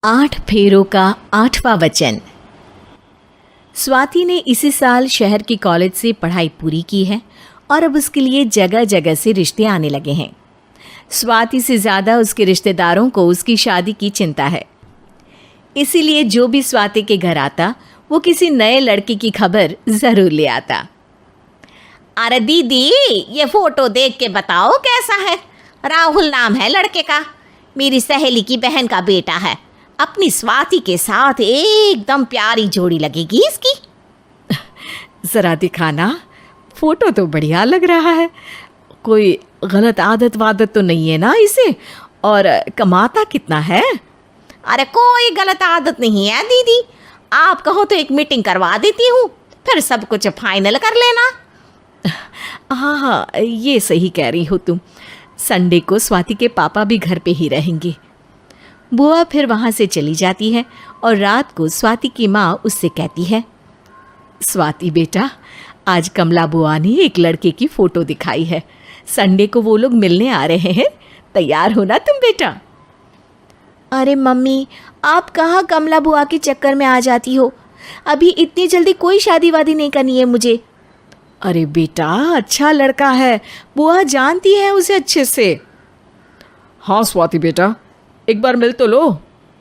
8 फेरों का 8वां वचन। स्वाति ने इसी साल शहर के कॉलेज से पढ़ाई पूरी की है और अब उसके लिए जगह जगह से रिश्ते आने लगे हैं। स्वाति से ज़्यादा उसके रिश्तेदारों को उसकी शादी की चिंता है, इसीलिए जो भी स्वाति के घर आता वो किसी नए लड़के की खबर ज़रूर ले आता। अरे दीदी, ये फोटो देख के बताओ कैसा है। राहुल नाम है लड़के का, मेरी सहेली की बहन का बेटा है। अपनी स्वाति के साथ एकदम प्यारी जोड़ी लगेगी इसकी। ज़रा दिखाना, फोटो तो बढ़िया लग रहा है। कोई गलत आदत वादत तो नहीं है ना इसे? और कमाता कितना है? अरे कोई गलत आदत नहीं है दीदी, आप कहो तो एक मीटिंग करवा देती हूँ, फिर सब कुछ फाइनल कर लेना। हाँ हाँ, ये सही कह रही हो तुम। संडे को स्वाति के पापा भी घर पे ही रहेंगे। बुआ फिर वहाँ से चली जाती है और रात को स्वाति की माँ उससे कहती है, स्वाति बेटा, आज कमला बुआ ने एक लड़के की फ़ोटो दिखाई है। संडे को वो लोग मिलने आ रहे हैं, तैयार हो ना तुम बेटा? अरे मम्मी, आप कहाँ कमला बुआ के चक्कर में आ जाती हो? अभी इतनी जल्दी कोई शादी वादी नहीं करनी है मुझे। अरे बेटा, अच्छा लड़का है, बुआ जानती है उसे अच्छे से। हाँ स्वाति बेटा, एक बार मिल तो लो,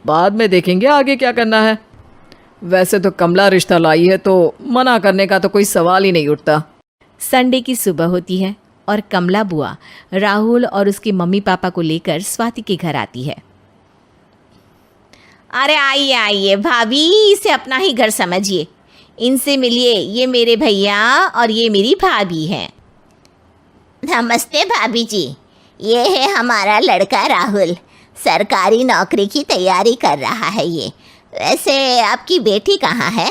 बाद में देखेंगे आगे क्या करना है। वैसे तो कमला रिश्ता लाई है तो मना करने का तो कोई सवाल ही नहीं उठता। संडे की सुबह होती है और कमला बुआ राहुल और उसके मम्मी पापा को लेकर स्वाति के घर आती है। अरे आइए आइए भाभी, इसे अपना ही घर समझिए। इनसे मिलिए, ये मेरे भैया और ये मेरी भाभी हैं। नमस्ते भाभी जी, ये है हमारा लड़का राहुल, सरकारी नौकरी की तैयारी कर रहा है ये। वैसे आपकी बेटी कहाँ है?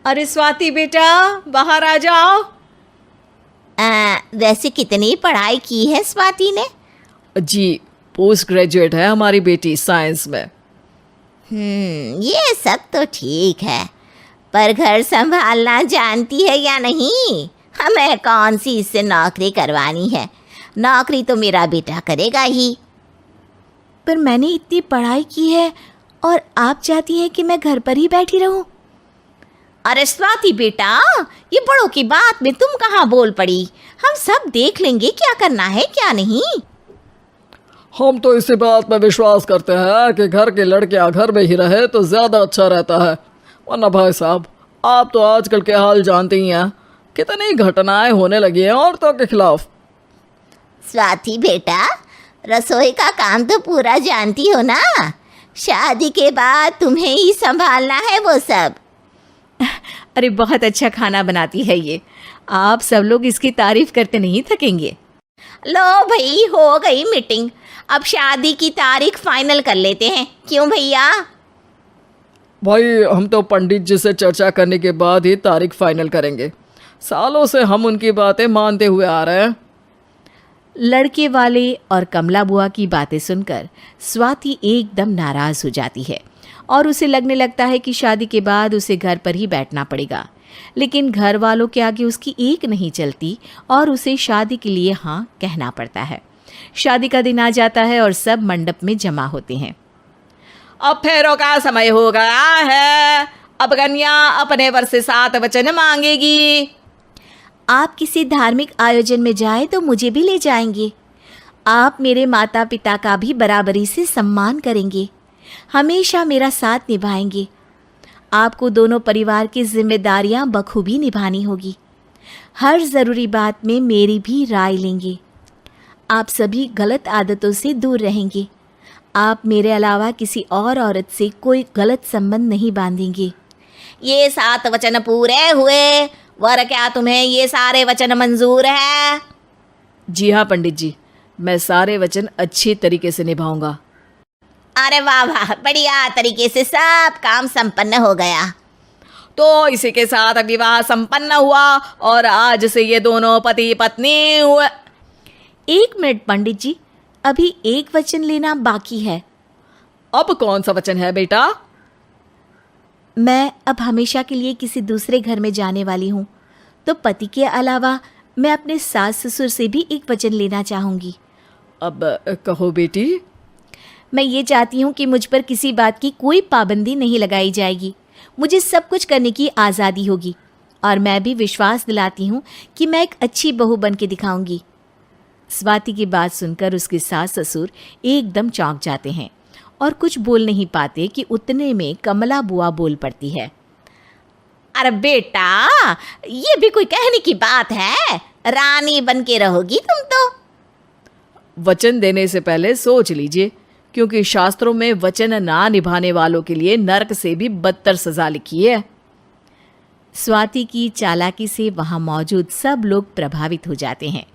अरे स्वाति बेटा, बाहर आ जाओ। वैसे कितनी पढ़ाई की है स्वाति ने? जी, पोस्ट ग्रेजुएट है हमारी बेटी साइंस में। ये सब तो ठीक है, पर घर संभालना जानती है या नहीं? हमें कौन सी इससे नौकरी करवानी है, नौकरी तो मेरा बेटा करेगा ही। पर मैंने इतनी पढ़ाई की है और आप चाहती हैं कि मैं घर पर ही बैठी रहूं? अरे स्वाति बेटा, ये बड़ों की बात में तुम कहाँ बोल पड़ी? हम सब देख लेंगे क्या करना है क्या नहीं। हम तो इसी बात पर विश्वास करते हैं कि घर के लड़के घर में ही रहे तो ज़्यादा अच्छा रहता है। वरना भाई साहब, आप तो आजकल के हाल जानते ही हैं, कितनी घटनाएं होने लगी हैं औरतों के खिलाफ। स्वाति बेटा, रसोई का काम तो पूरा जानती हो ना? शादी के बाद तुम्हें ही संभालना है वो सब। अरे बहुत अच्छा खाना बनाती है ये, आप सब लोग इसकी तारीफ करते नहीं थकेंगे। लो भाई, हो गई मीटिंग, अब शादी की तारीख फाइनल कर लेते हैं। क्यों भैया? भाई, हम तो पंडित जी से चर्चा करने के बाद ही तारीख फाइनल करेंगे। सालों से हम उनकी बातें मानते हुए आ रहे हैं। लड़के वाले और कमला बुआ की बातें सुनकर स्वाति एकदम नाराज़ हो जाती है और उसे लगने लगता है कि शादी के बाद उसे घर पर ही बैठना पड़ेगा। लेकिन घर वालों के आगे उसकी एक नहीं चलती और उसे शादी के लिए हाँ कहना पड़ता है। शादी का दिन आ जाता है और सब मंडप में जमा होते हैं। अब फेरों का समय हो गया है, अब कन्या अपने वर से 7 वचन मांगेगी। आप किसी धार्मिक आयोजन में जाएं तो मुझे भी ले जाएंगे। आप मेरे माता पिता का भी बराबरी से सम्मान करेंगे, हमेशा मेरा साथ निभाएंगे। आपको दोनों परिवार की जिम्मेदारियां बखूबी निभानी होगी। हर ज़रूरी बात में मेरी भी राय लेंगे। आप सभी गलत आदतों से दूर रहेंगे। आप मेरे अलावा किसी और औरत से कोई गलत संबंध नहीं बांधेंगे। ये 7 वचन पूरे हुए, वर क्या तुम्हें ये सारे वचन मंजूर है? जी हाँ पंडित जी, मैं सारे वचन अच्छी तरीके से निभाऊंगा। अरे वाह वाह, बढ़िया तरीके से सब काम संपन्न हो गया। तो इसी के साथ विवाह संपन्न हुआ और आज से ये दोनों पति पत्नी हुए। 1 मिनट पंडित जी, अभी एक वचन लेना बाकी है। अब कौन सा वचन है बेटा? मैं अब हमेशा के लिए किसी दूसरे घर में जाने वाली हूँ, तो पति के अलावा मैं अपने सास ससुर से भी एक वचन लेना चाहूँगी। अब कहो बेटी। मैं ये चाहती हूँ कि मुझ पर किसी बात की कोई पाबंदी नहीं लगाई जाएगी। मुझे सब कुछ करने की आज़ादी होगी और मैं भी विश्वास दिलाती हूँ कि मैं एक अच्छी बहू बन के दिखाऊंगी। स्वाति की बात सुनकर उसके सास ससुर एकदम चौंक जाते हैं और कुछ बोल नहीं पाते कि उतने में कमला बुआ बोल पड़ती है। अरे बेटा, ये भी कोई कहने की बात है? रानी बन के रहोगी तुम तो। वचन देने से पहले सोच लीजिए, क्योंकि शास्त्रों में वचन ना निभाने वालों के लिए नरक से भी बदतर सजा लिखी है। स्वाति की चालाकी से वहाँ मौजूद सब लोग प्रभावित हो जाते हैं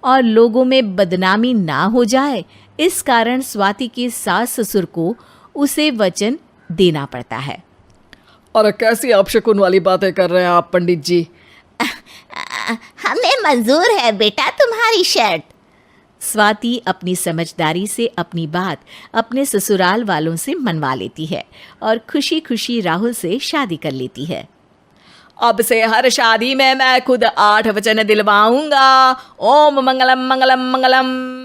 और लोगों में बदनामी ना हो जाए, इस कारण स्वाति के सास ससुर को उसे वचन देना पड़ता है। अरे कैसी अपशकुन वाली बातें कर रहे हैं आप पंडित जी। हमें मंजूर है बेटा तुम्हारी शर्त। स्वाति अपनी समझदारी से अपनी बात अपने ससुराल वालों से मनवा लेती है और खुशी खुशी राहुल से शादी कर लेती है। अब से हर शादी में मैं खुद 8 वचन दिलवाऊंगा। ओम मंगलम मंगलम मंगलम।